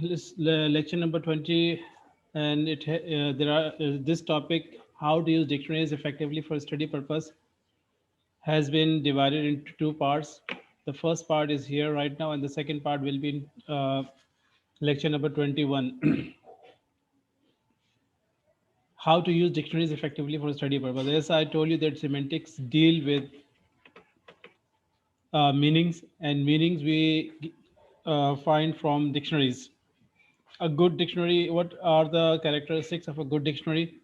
lecture number 20, and there are this topic, how to use dictionaries effectively for study purpose, has been divided into two parts. The first part is here right now, and the second part will be in lecture number 21. How to use dictionaries effectively for study purpose. As I told you that semantics deal with meanings, and meanings we find from dictionaries. A good dictionary, what are the characteristics of a good dictionary,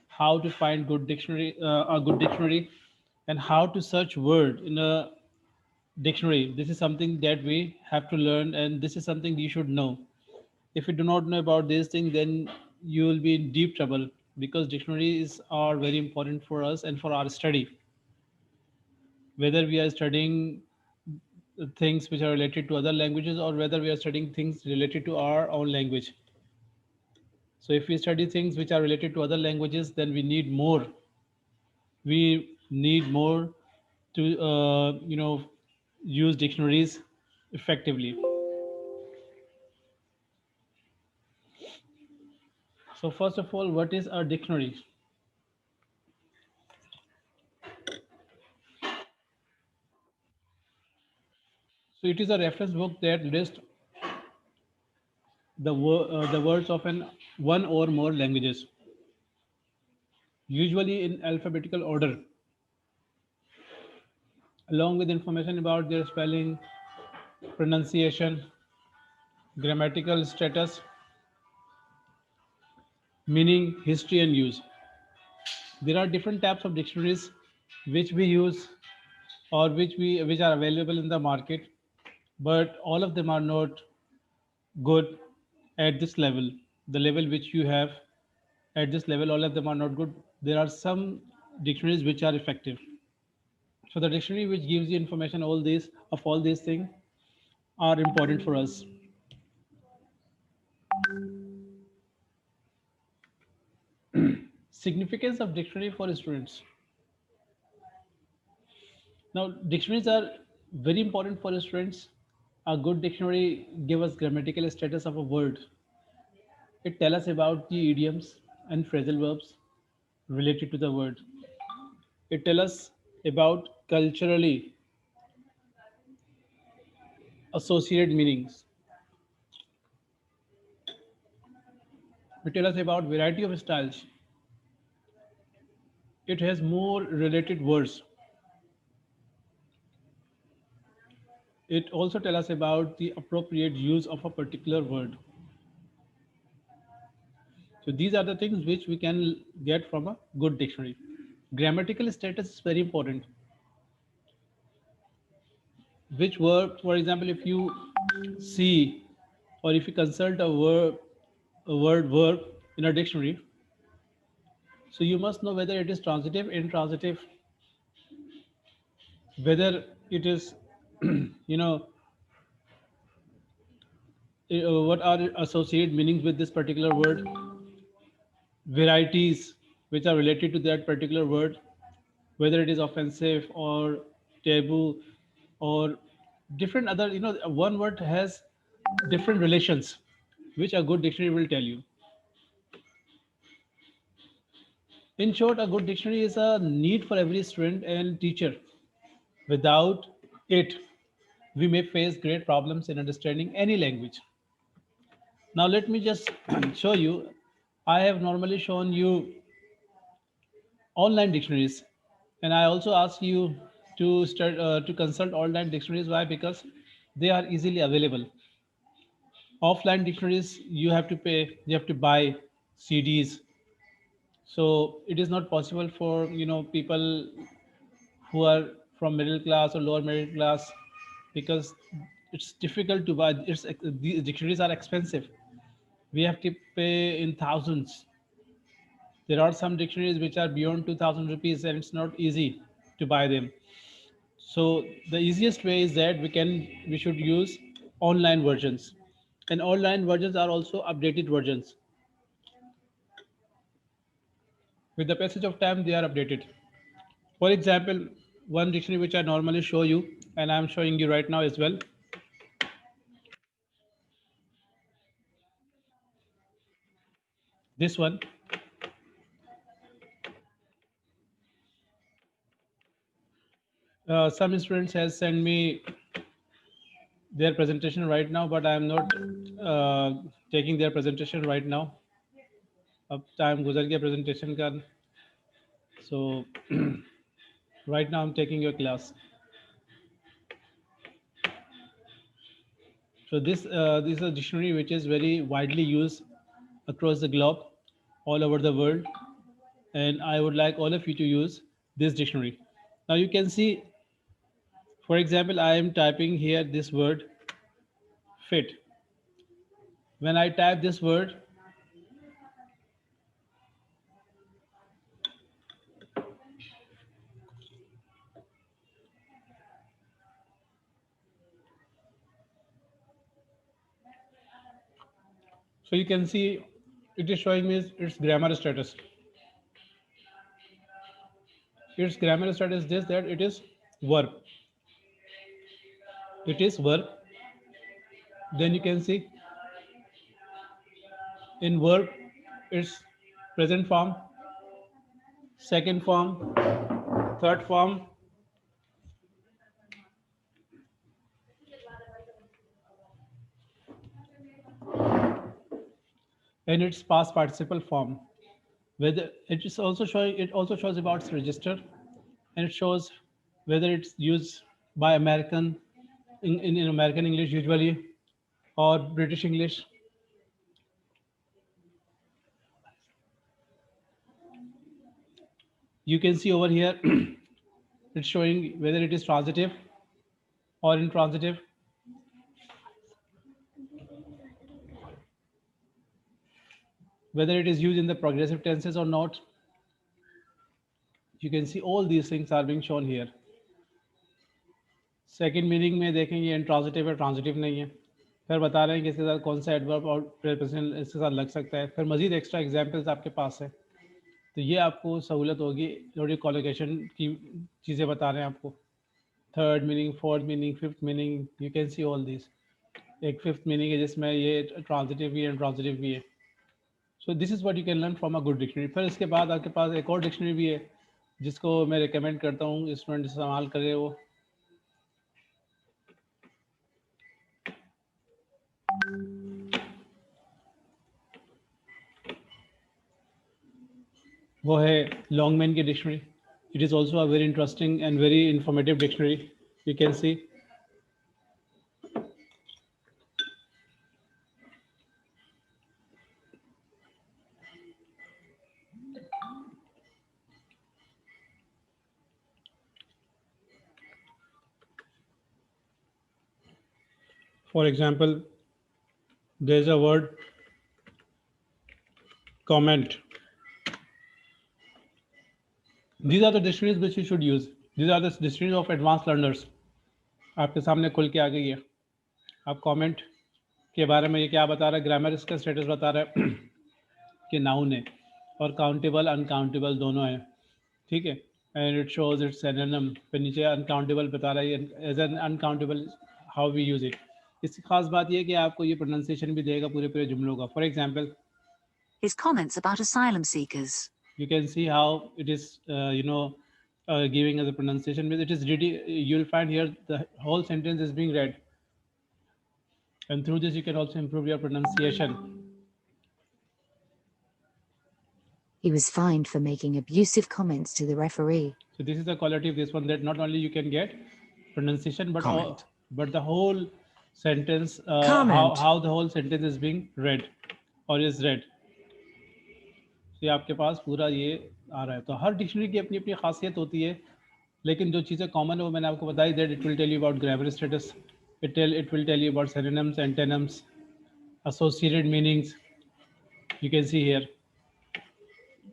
how to find a good dictionary, and how to search word in a dictionary. This is something that we have to learn, and this is something you should know. If you do not know about these things, then you will be in deep trouble, because dictionaries are very important for us and for our study, whether we are studying things which are related to other languages or whether we are studying things related to our own language. So if we study things which are related to other languages, then we need more to use dictionaries effectively. So first of all, what is a dictionary? So it is a reference book that lists the words of one or more languages, usually in alphabetical order, along with information about their spelling, pronunciation, grammatical status, meaning, history, and use. There are different types of dictionaries which we use, or which are available in the market, but all of them are not good at this level. The level which you have at this level, all of them are not good. There are some dictionaries which are effective. So the dictionary which gives you information all these things are important for us. Significance of dictionary for students. Now, dictionaries are very important for students. A good dictionary gives us grammatical status of a word. It tells us about the idioms and phrasal verbs related to the word. It tells us about culturally associated meanings. It tells us about variety of styles. It has more related words. It also tells us about the appropriate use of a particular word. So these are the things which we can get from a good dictionary. Grammatical status is very important. Which verb, for example, if you see or if you consult a word verb in a dictionary, so you must know whether it is transitive, intransitive, whether it is, you know, what are associated meanings with this particular word, varieties which are related to that particular word, whether it is offensive or taboo or different other, one word has different relations, which a good dictionary will tell you. In short, a good dictionary is a need for every student and teacher. Without it, we may face great problems in understanding any language. Now, let me just show you. I have normally shown you online dictionaries, and I also ask you to consult online dictionaries. Why? Because they are easily available. Offline dictionaries, you have to buy CDs, so it is not possible for people who are from middle class or lower middle class, because it's difficult to buy. These dictionaries are expensive. We have to pay in thousands. There are some dictionaries which are beyond 2000 rupees, and it's not easy to buy them. So the easiest way is that we should use online versions, and online versions are also updated versions. With the passage of time, they are updated. For example, one dictionary which I normally show you, and I'm showing you right now as well. This one. Some students has sent me their presentation right now, but I am not taking their presentation right now. अब time गुजर गया presentation का. So right now I'm taking your class. So this is a dictionary which is very widely used across the globe, all over the world, and I would like all of you to use this dictionary. Now you can see, for example, I am typing here this word fit. When I type this word, so you can see it is showing me its grammar status. Its grammar status is this, that it is verb. It is verb. Then you can see in verb it's present form, second form, third form, and its past participle form. Whether it is also showing, it also shows about its register, and it shows whether it's used by American in American English usually, or British English. You can see over here it's showing whether it is transitive or intransitive. Whether it is used in the progressive tenses or not. You can see all these things are being shown here. Second meaning में देखेंगे intransitive है, transitive नहीं है. फिर बता रहे हैं कि इसके साथ कौन सा एडवर्ब और प्रीपोजिशन इसके साथ लग सकता है. फिर मजीद एक्स्ट्रा एग्जांपल्स आपके पास है, तो ये आपको सहूलत होगी. थोड़ी कॉलोकेशन की चीज़ें बता रहे हैं आपको. Third meaning, fourth meaning, fifth meaning, you can see all this. एक फिफ्थ मीनिंग है जिसमें ये ट्रांजिटिव भी है, ट्रांजिटिव भी है. So this is what you can learn from a good dictionary. फिर इसके बाद आपके पास एक और डिक्शनरी भी है जिसको मैं रिकमेंड करता हूँ स्टूडेंट इस्तेमाल करें. वो है लॉन्गमैन की dictionary. It is also a very interesting and very informative dictionary. You can see for example, there's a word comment. These are the dictionaries which you should use. These are the dictionaries of advanced learners. आपके सामने खुल के आ गई है. आप comment के बारे में ये क्या बता रहा है, ग्रामर इसका स्टेटस बता रहा है कि नाउन है और काउंटेबल अनकाउंटेबल दोनों है. ठीक है. And it shows its synonym. फिर नीचे अनकाउंटेबल बता रहा है as an uncountable how we use it. इसकी खास बात ये कि आपको ये प्रोनाउंसिएशन भी देगा पूरे पूरे जुमलों का. For example, His comments about asylum seekers. you can see how it is giving us a pronunciation. It is ready. You'll find here the whole sentence is being read, and through this you can also improve your pronunciation. He was fined for making abusive comments to the referee. So this is the quality of this one, that not only you can get pronunciation but Comment. but the whole sentence, Comment. how the whole sentence is being read or is read. तो ये आपके पास पूरा ये आ रहा है. तो हर dictionary की अपनी अपनी खासियत होती है, लेकिन जो चीज़ें कॉमन है वो मैंने आपको बताई. That it will tell you about grammar status, it will tell you about synonyms, antonyms, associated meanings. You can see here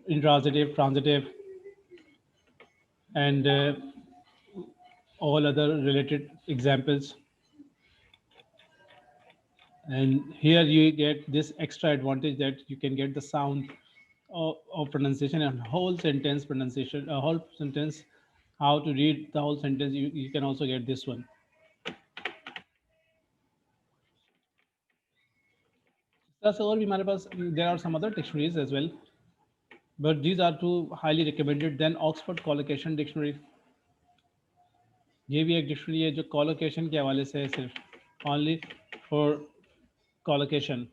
intransitive, transitive, and all other related examples. And here you get this extra advantage that you can get the sound of pronunciation and whole sentence pronunciation, a whole sentence, how to read the whole sentence. You can also get this one. Plus और भी हमारे पास there are some other dictionaries as well, but these are two highly recommended. Then Oxford collocation dictionary, ये भी एक dictionary है जो collocation के हवाले से है, सिर्फ only for collocation.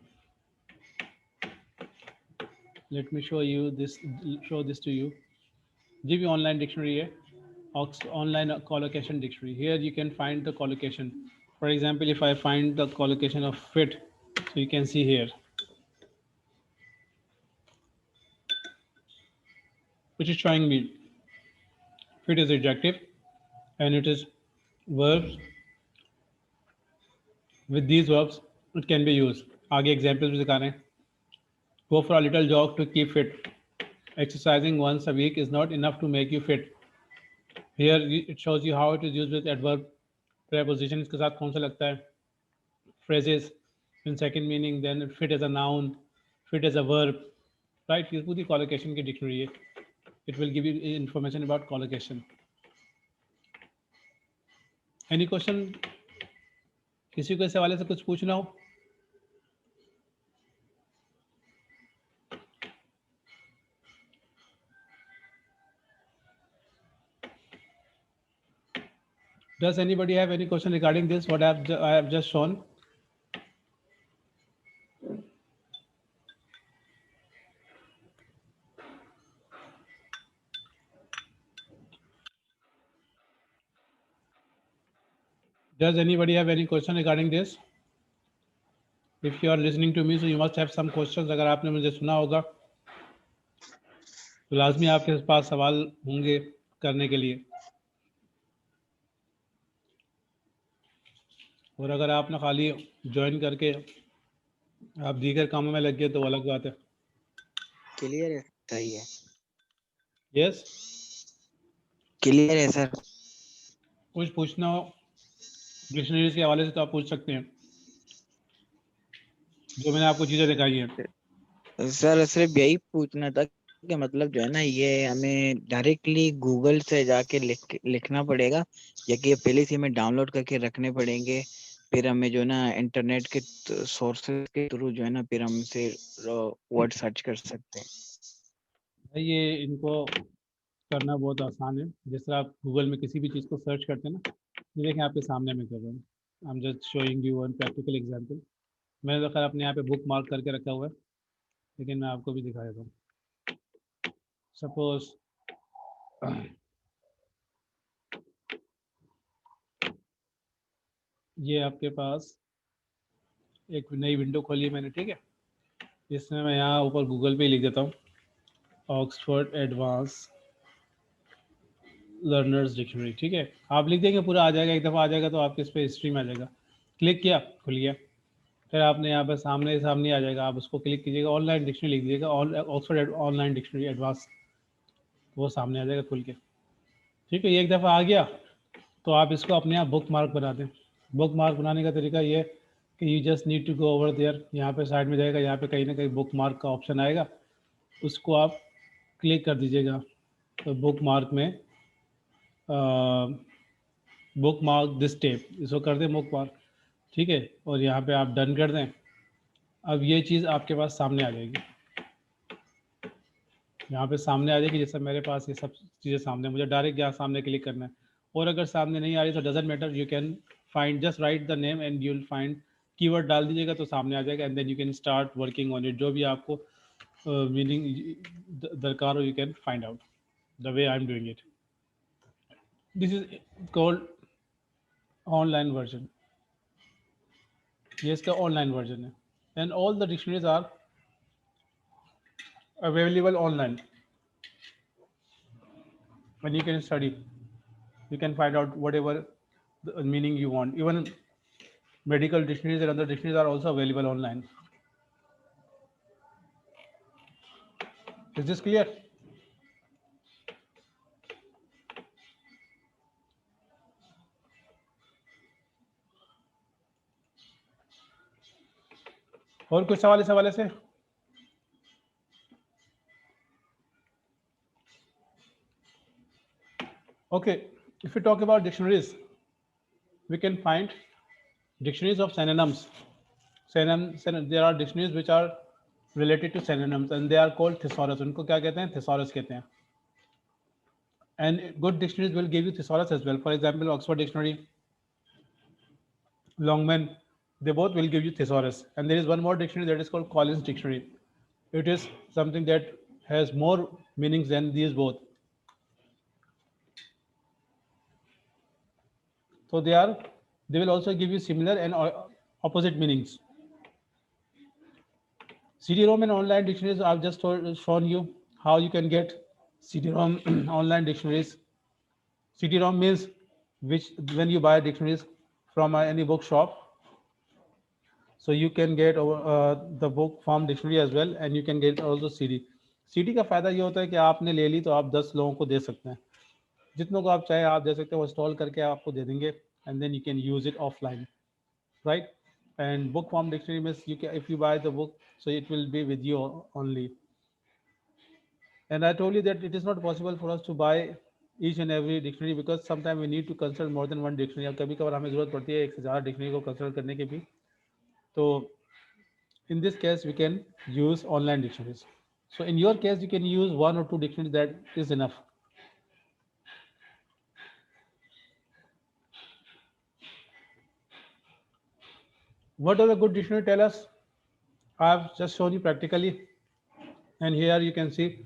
Let me show this to you. ये भी ऑनलाइन डिक्शनरी है, online collocation dictionary. Here you can find the collocation. For example, if I find the collocation of fit, so you can see here, which is showing me fit is adjective and it is verbs. With these verbs it can be used. आगे examples भी दिखा रहे हैं. Go for a little jog to keep fit. Exercising once a week is not enough to make you fit. Here it shows you how it is used with adverb, preposition इसके साथ कौन सा लगता है, phrases in second meaning, then fit as a noun, fit as a verb, right? ये पूरी collocation की dictionary है. It will give you information about collocation. Any question? किसी को इस हवाले से कुछ पूछना हो? Does anybody have any question regarding this, what I have just shown? Does anybody have any question regarding this? If you are listening to me, so you must have some questions. अगर आपने मुझे सुना होगा तो लाजमी आपके पास सवाल होंगे करने के लिए, और अगर आपने खाली ज्वाइन करके आप दीगर कामों में लग गए तो अलग बात है. क्लियर है, सही है, यस, क्लियर है सर। कुछ पूछना हो डिक्शनरीज के हवाले से तो आप पूछ सकते हैं, जो मैंने आपको चीज़ें दिखाई हैं. सर सिर्फ यही पूछना था कि मतलब जो है ना, ये हमें डायरेक्टली गूगल से जाके लिखना पड़ेगा या कि ये पहले से हमें डाउनलोड करके रखने पड़ेंगे, फिर हमें जो है ना इंटरनेट के सोर्सेज के थ्रू जो है ना फिर हम से वर्ड सर्च कर सकते हैं? भाई ये इनको करना बहुत आसान है. जिस तरह आप गूगल में किसी भी चीज़ को सर्च करते हैं ना, ये देखें आपके सामने मैं कर रहा हूँ. I am just showing you one practical example. मैंने तो खैर अपने यहाँ पे बुक मार्क करके रखा हुआ है, लेकिन मैं आपको भी दिखा देता हूँ. सपोज ये आपके पास एक नई विंडो खोली है मैंने, ठीक है. इसमें मैं यहाँ ऊपर गूगल पे लिख देता हूँ ऑक्सफोर्ड एडवांस लर्नर्स डिक्शनरी, ठीक है. आप लिख देंगे पूरा आ जाएगा, एक दफ़ा आ जाएगा तो आपके इस पर हिस्ट्री में आ जाएगा. क्लिक किया, खुल गया. फिर आपने यहाँ पर सामने सामने आ जाएगा, आप उसको क्लिक कीजिएगा, ऑनलाइन डिक्शनरी लिख दीजिएगा, ऑक्सफोर्ड ऑनलाइन डिक्शनरी एडवांस, वो सामने आ जाएगा खुल के, ठीक है. ये एक दफ़ा आ गया तो आप इसको अपने आप बुक मार्क बना दें. बुक मार्क बनाने का तरीका ये है कि you just need to go over there, यहाँ पे साइड में जाएगा, यहाँ पे कहीं ना कहीं बुक मार्क का ऑप्शन आएगा, उसको आप क्लिक कर दीजिएगा. तो बुक मार्क में बुक मार्क दिस टेप, इसको कर दें बुक मार्क, ठीक है. और यहाँ पे आप डन कर दें. अब ये चीज़ आपके पास सामने आ जाएगी, यहाँ पे सामने आ जाएगी. जैसे मेरे पास ये सब चीज़ें सामने, मुझे डायरेक्ट यहाँ सामने क्लिक करना है. और अगर सामने नहीं आ रही तो doesn't matter, you can find, just write the name and you will find, keyword डाल दीजिएगा तो सामने आ जाएगा. And then you can start working on it. जो भी आपको मीनिंग दरकार हो, you can find out the way I am doing it. This is called online version. ये इसका ऑनलाइन वर्जन है. And all the dictionaries are available online and you can study, you can find out whatever the meaning you want. Even medical dictionaries and other dictionaries are also available online. Is this clear? और कुछ सवाल इस हवाले से? Okay, if we talk about dictionaries, we can find dictionaries of synonyms. there are dictionaries which are related to synonyms and they are called thesaurus. उनको क्या कहते हैं? Thesaurus कहते हैं. And good dictionaries will give you thesaurus as well. For example, Oxford Dictionary, Longman, they both will give you thesaurus. And there is one more dictionary that is called Collins Dictionary. It is something that has more meanings than these both. So they will also give you similar and opposite meanings. CD-ROM and online dictionaries, I've just shown you how you can get CD-ROM online dictionaries. CD-ROM means when you buy dictionaries from any bookshop, so you can get the book form dictionary as well, and you can get also CD. CD का फायदा ये होता है कि आपने ले ली तो आप 10 लोगों को दे सकते हैं, जितनों को आप चाहे आप दे सकते हैं, वो इंस्टॉल करके आपको दे देंगे, and then you can use it offline, right? And book form dictionary means if you buy the book, so it will be with you only. And I told you that it is not possible for us to buy each and every dictionary because sometimes we need to consult more than one dictionary. अब कभी कभार हमें ज़रूरत पड़ती है एक से ज़्यादा dictionary को consult करने की भी. तो in this case we can use online dictionaries. So in your case you can use 1 or 2 dictionaries, that is enough. What does a good dictionary tell us? I've just shown you practically, and here you can see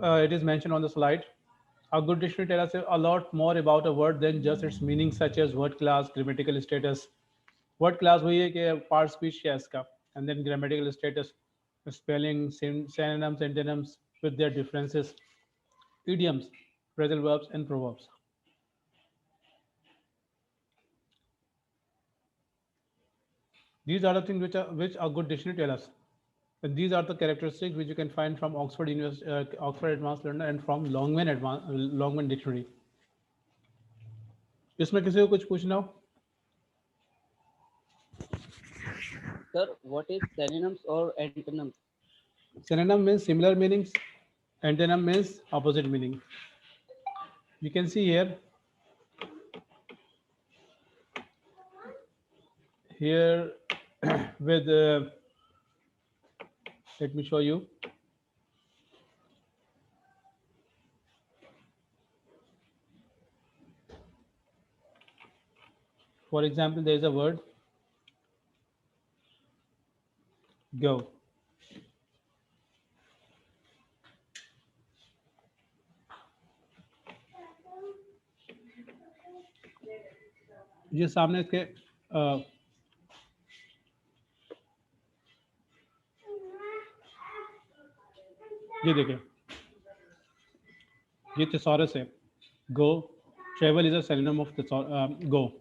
it is mentioned on the slide. A good dictionary tells us a lot more about a word than just its meaning, such as word class, grammatical status. Word class वही है कि part speech क्या है इसका, and then grammatical status, spelling, synonyms, antonyms with their differences, idioms, phrasal verbs, and proverbs. These are the things which a good dictionary tell us. And these are the characteristics which you can find from Oxford Advanced Learner and from Longman Dictionary. इसमें किसी को कुछ पूछना हो? Sir, what is synonyms or antonyms? Synonym means similar meanings. Antonym means opposite meaning. You can see here with let me show you. For example, there is a word go. ये सामने इसके ये देखिए, ये thesaurus है. Go, travel is a synonym of go.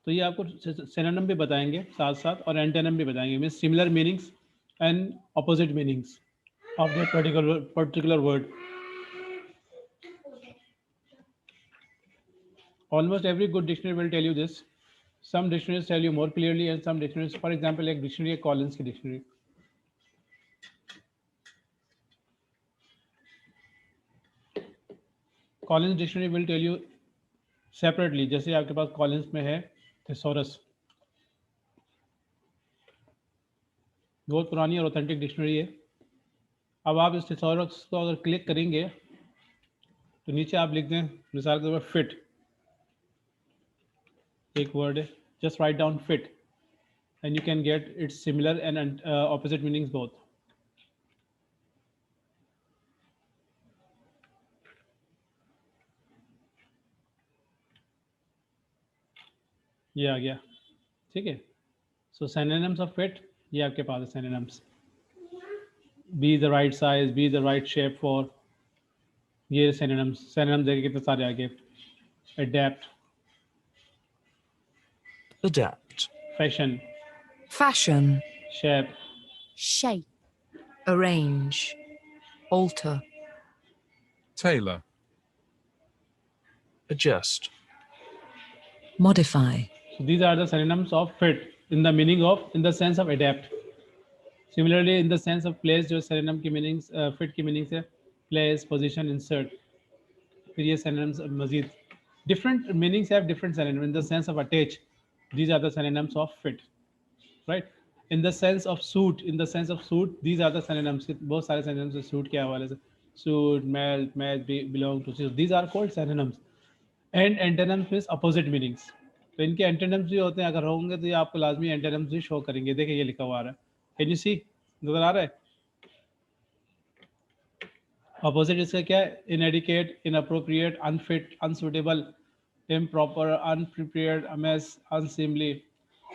तो ये आपको synonym भी बताएंगे साथ साथ और antonym भी बताएंगे, means similar meanings and opposite meanings of that particular word. Almost every good dictionary will tell you this. Some dictionaries tell you more clearly, and some dictionaries, for example, एक dictionary है Collins की dictionary. Collins dictionary will tell you separately. जैसे आपके पास Collins में है thesaurus, बहुत पुरानी और ऑथेंटिक डिक्शनरी है. अब आप इस thesaurus को अगर क्लिक करेंगे तो नीचे आप लिख दें मिसाल के तौर पर फिट, एक वर्ड है, just write down fit and you can get its similar and opposite meanings both. ये आ गया, ठीक है. So synonyms of fit, ये आपके पास है synonyms. Be the right size, be the right shape for, ये synonyms देखिए कितने सारे आ गए. Adapt, Adapt. fashion, Fashion. shape, shape, Arrange. Alter. Tailor. Adjust. Modify. So these are the synonyms of fit in the sense of adapt. Similarly, in the sense of place, जो synonym की meanings fit की meanings है place, position, insert. फिर ये synonyms Majeed Different meanings have different synonyms. In the sense of attach, these are the synonyms of fit, right? In the sense of suit, these are the synonyms. बहुत सारे synonyms हैं suit के हवाले से. Suit, melt, match, belong to. So these are called synonyms. And antonyms is opposite meanings. तो इनके antonyms भी होते हैं. अगर होंगे तो ये आपको लाजमी antonyms भी शो करेंगे. देखिए ये लिखा हुआ आ रहा है. Can you see? नजर आ रहा है? Opposite इसका क्या है? Inadequate, inappropriate, unfit, unsuitable, improper, unprepared, amiss, unseemly.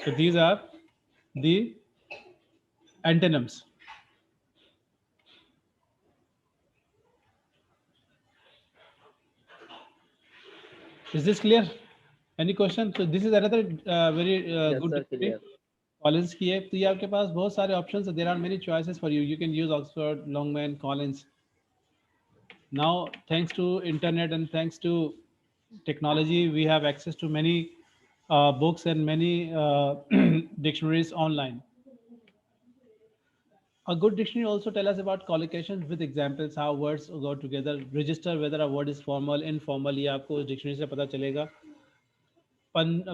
So these are the antonyms. Is this clear? Any question? So this is another very Yes, good sir, dictionary. clear. Collins की है. तो ये आपके पास बहुत सारे options हैं. There are many choices for you. You can use Oxford, Longman, Collins. Now, thanks to internet and thanks to technology, we have access to many books and many dictionaries online. A good dictionary also tell us about collocations with examples, how words go together, register whether a word is formal, informal. ये आपको उस dictionary से पता चलेगा.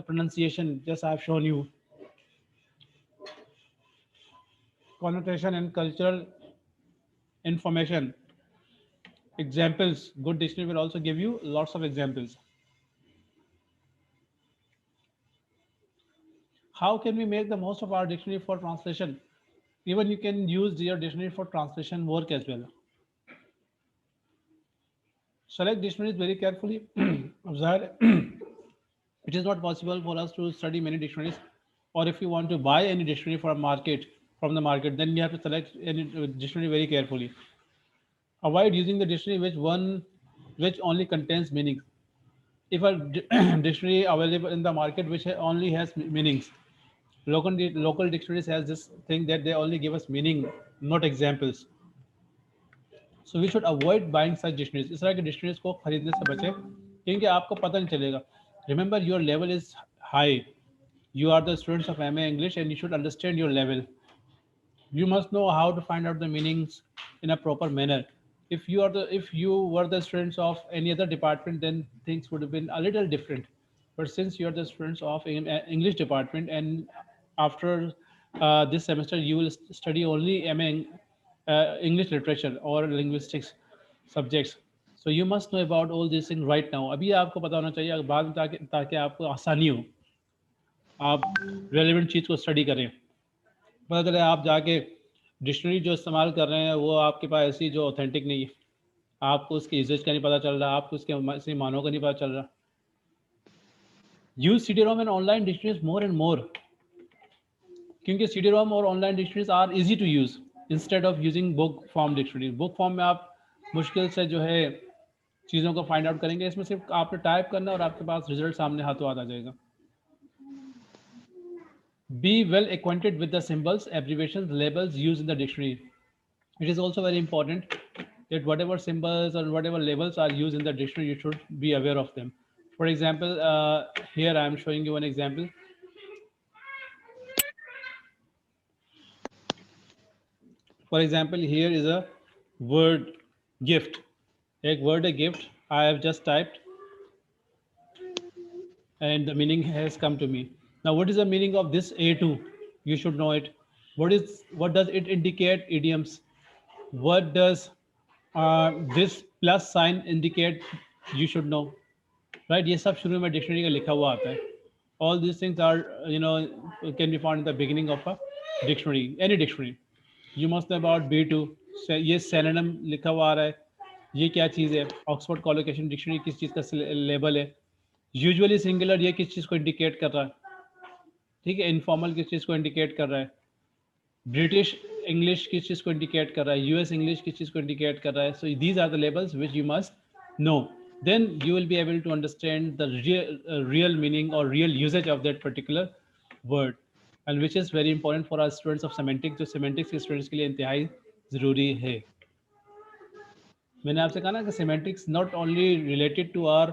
Pronunciation, just I have shown you. Connotation and cultural information. Examples, good dictionary will also give you lots of examples. How can we make the most of our dictionary for translation? Even you can use your dictionary for translation work as well. Select dictionaries very carefully. It is not possible for us to study many dictionaries, or if you want to buy any dictionary from the market, then you have to select any dictionary very carefully. Avoid using the dictionary which only contains meanings. If a dictionary available in the market which only has meanings, local dictionaries has this thing that they only give us meaning, not examples. So we should avoid buying such dictionaries. इस तरह के dictionaries को खरीदने से बचें क्योंकि आपको पता नहीं चलेगा. Remember, your level is high. You are the students of MA English and you should understand your level. You must know how to find out the meanings in a proper manner. If you were the students of any other department, then things would have been a little different. But since you are the students of English department, and after this semester you will study only MA English literature or linguistics subjects, so you must know about all these things right now. अभी आपको पता होना चाहिए बाद में ताकि आपको आसानी हो, आप relevant चीज़ को study करें. पता चले आप जाके डिक्शनरी जो इस्तेमाल कर रहे हैं वो आपके पास ऐसी जो ऑथेंटिक नहीं है, आपको उसके यूजेज का नहीं पता चल रहा, आपको उसके मानों का नहीं पता चल रहा. Use CD-ROM and online dictionaries more and more, क्योंकि CD-ROM और online dictionaries are easy to use instead of using book form dictionary. Book form में आप मुश्किल से जो है चीज़ों को फाइंड आउट करेंगे. इसमें सिर्फ आपने टाइप करना और आपके पास रिजल्ट सामने हाथों हाथ आ जाएगा. Be well acquainted with the symbols, abbreviations, labels used in the dictionary. It is also very important that whatever symbols or whatever labels are used in the dictionary, you should be aware of them. For example, here I am showing you one example. For example, here is a word gift. A word a gift. I have just typed, and the meaning has come to me. Now, what is the meaning of this A2? You should know it. What does it indicate? Idioms. What does this plus sign indicate? You should know, right? ये सब शुरू में dictionary का लिखा हुआ आता है. All these things are, can be found in the beginning of a dictionary, any dictionary. You must know about B2. ये synonym लिखा हुआ आ रहा है. ये क्या चीज़ है? ऑक्सफोर्ड कॉलोकेशन डिक्शनरी किस चीज़ का लेबल है? यूजुअली सिंगुलर ये किस चीज़ को इंडिकेट कर रहा है? ठीक है. इनफॉर्मल किस चीज़ को इंडिकेट कर रहा है? ब्रिटिश इंग्लिश किस चीज़ को इंडिकेट कर रहा है? यूएस इंग्लिश किस चीज़ को इंडिकेट कर रहा है? So these are the labels which you must know. Then you will be able to understand the real meaning or real usage of that particular word, and which is very important for our students of semantics. जो semantics के students के लिए इंतहाई ज़रूरी है. मैंने आपसे कहा ना कि semantics not only related to our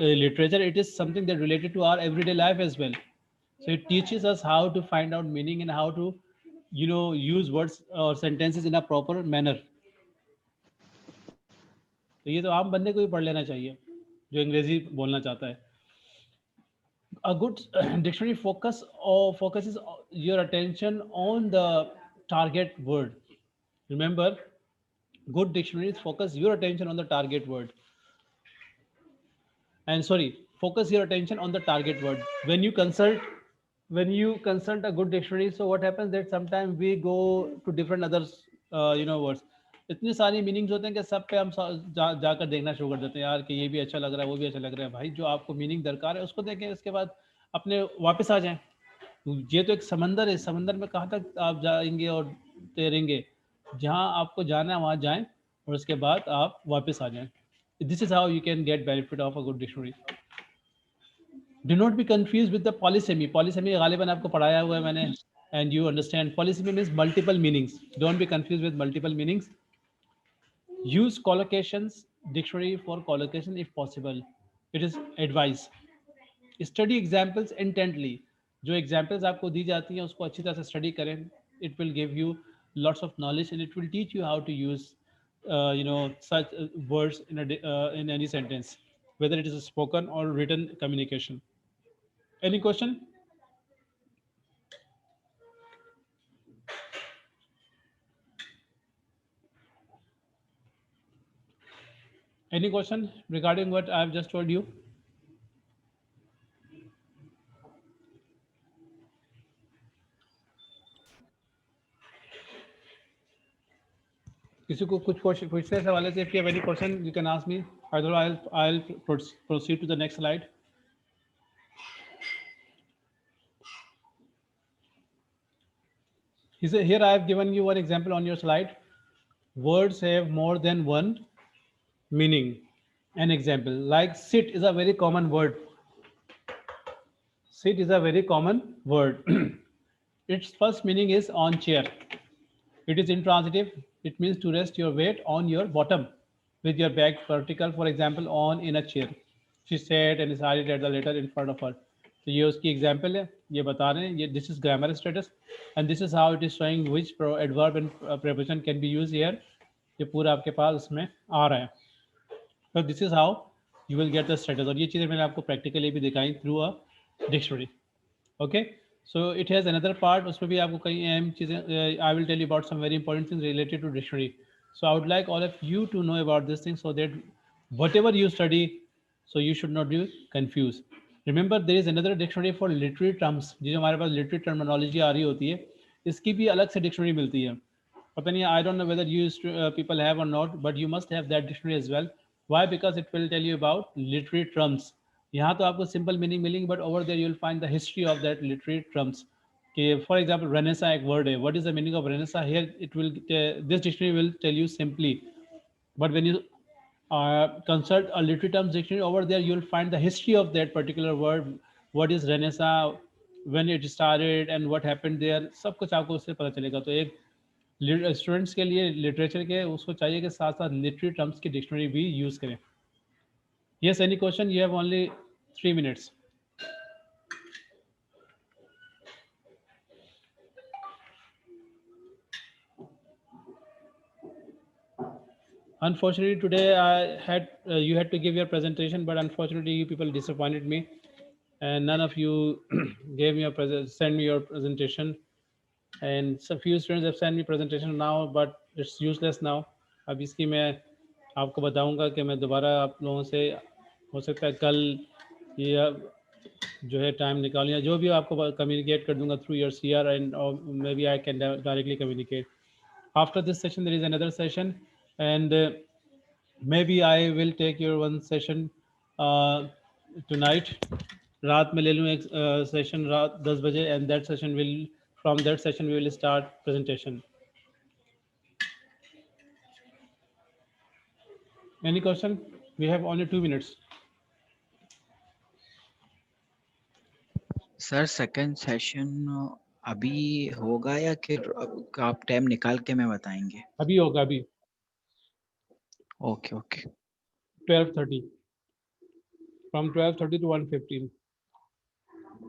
literature, it is something that related to our everyday life as well. So it teaches us how to find out meaning and how to, use words or sentences in a proper manner. तो ये तो आम बंदे को भी पढ़ लेना चाहिए. जो अंग्रेजी बोलना चाहता है. A good dictionary focuses your attention on the target word. Remember, good dictionaries focus your attention on the target word. And sorry, focus your attention on the target word. When you consult a good dictionary, so what happens that sometimes we go to different others words. इतनी सारी meanings होते हैं कि सब पे हम जाकर देखना शुरू कर देते हैं यार कि ये भी अच्छा लग रहा है, वो भी अच्छा लग रहा है. भाई जो आपको मीनिंग दरकार है उसको देखें, इसके बाद अपने वापस आ जाएं. ये तो एक समंदर है, समंदर में कहाँ तक आप जाएंगे और तैरेंगे. जहाँ आपको जाना है वहाँ जाएं और उसके बाद आप वापस आ जाएं. This is how you can get benefit of a good dictionary. Do not be confused with the polysemy. Polysemy गालिबन आपको पढ़ाया हुआ है मैंने. And you understand polysemy means multiple meanings. Don't be confused with multiple meanings. Use collocations dictionary for collocation if possible. It is advice. Study examples intently. जो examples आपको दी जाती हैं उसको अच्छी तरह से study करें. It will give you lots of knowledge and it will teach you how to use such words in any sentence, whether it is a spoken or written communication. Any question? Any question regarding what I have just told you? किसी को कुछ question पूछने से वाले से if you have any question you can ask me. Otherwise I'll proceed to the next slide. Here I have given you one example on your slide. Words have more than one meaning. An example like sit is a very common word. Sit is a very common word. Its first meaning is on chair. It is intransitive. It means to rest your weight on your bottom with your back vertical, for example, on in a chair. She sat and decided at the letter in front of her. तो ये उसकी example है, ये बता रहे हैं ये this is grammar status and this is how it is showing which adverb and preposition can be used here. ये पूरा आपके पास उसमें आ रहा है. तो this is how you will get the status. और ये चीज़ें मैंने आपको प्रैक्टिकली भी दिखाई through a dictionary. Okay, so it has another part. उसमें भी आपको कई अहम चीज़ें I will tell you about some very important things related to dictionary. So I would like all of you to know about this thing so that whatever you study, so you should not be confused. Remember there is another dictionary for literary terms. ये जो हमारे पास literary terminology आ रही होती है, इसकी भी अलग से dictionary मिलती है. पता नहीं, I don't know whether you people have or not, but you must have that dictionary as well. Why? Because it will tell you about literary terms. यहाँ तो आपको सिंपल मीनिंग मिलेंगी but over there you will find the history of that literary terms. कि for example renaissance एक word है. What is the meaning of renaissance? Here it will this dictionary will tell you simply, but when you consult a literary terms dictionary, over there you will find the history of that particular word. What is Renaissance, when it started and what happened there, सब कुछ आपको उससे पता चलेगा. तो एक students के लिए लिटरेचर के उसको चाहिए कि साथ साथ लिटरेरी टर्म्स की डिक्शनरी भी यूज़ करें. Yes, any question? You have only 3 minutes. Unfortunately, today I had you had to give your presentation, but unfortunately, you people disappointed me, and none of you gave me send me your presentation. And so few students have sent me presentation now, but it's useless now. अब इसकी मैं आपको बताऊंगा कि मैं दोबारा आप लोगों से हो सकता है कल ये जो है टाइम निकालूँ या जो भी आपको कम्युनिकेट कर दूंगा through your CR, and maybe I can directly communicate. After this session, there is another session, and maybe I will take your one session tonight. रात में ले लूँ एक session रात 10 बजे, and that session will, from that session we will start presentation. Any question? We have only 2 minutes. Sir second session अभी होगा या कि आप टाइम निकाल के मैं बताएंगे? अभी होगा, अभी okay okay 12:30, from 12:30 to 1:15.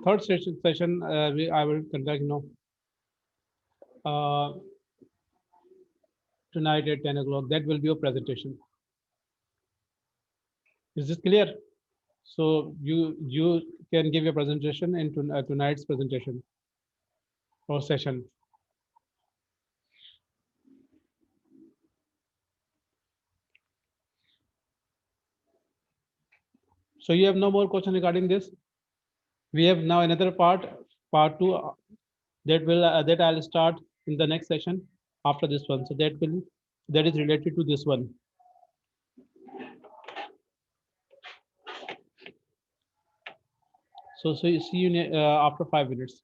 Third session I will conduct tonight at 10 o'clock. That will be your presentation. Is this clear? So you can give your presentation in tonight's presentation or session. So you have no more question regarding this. We have now another part two, that I'll start in the next session after this one. So that is related to this one. So you see you after 5 minutes.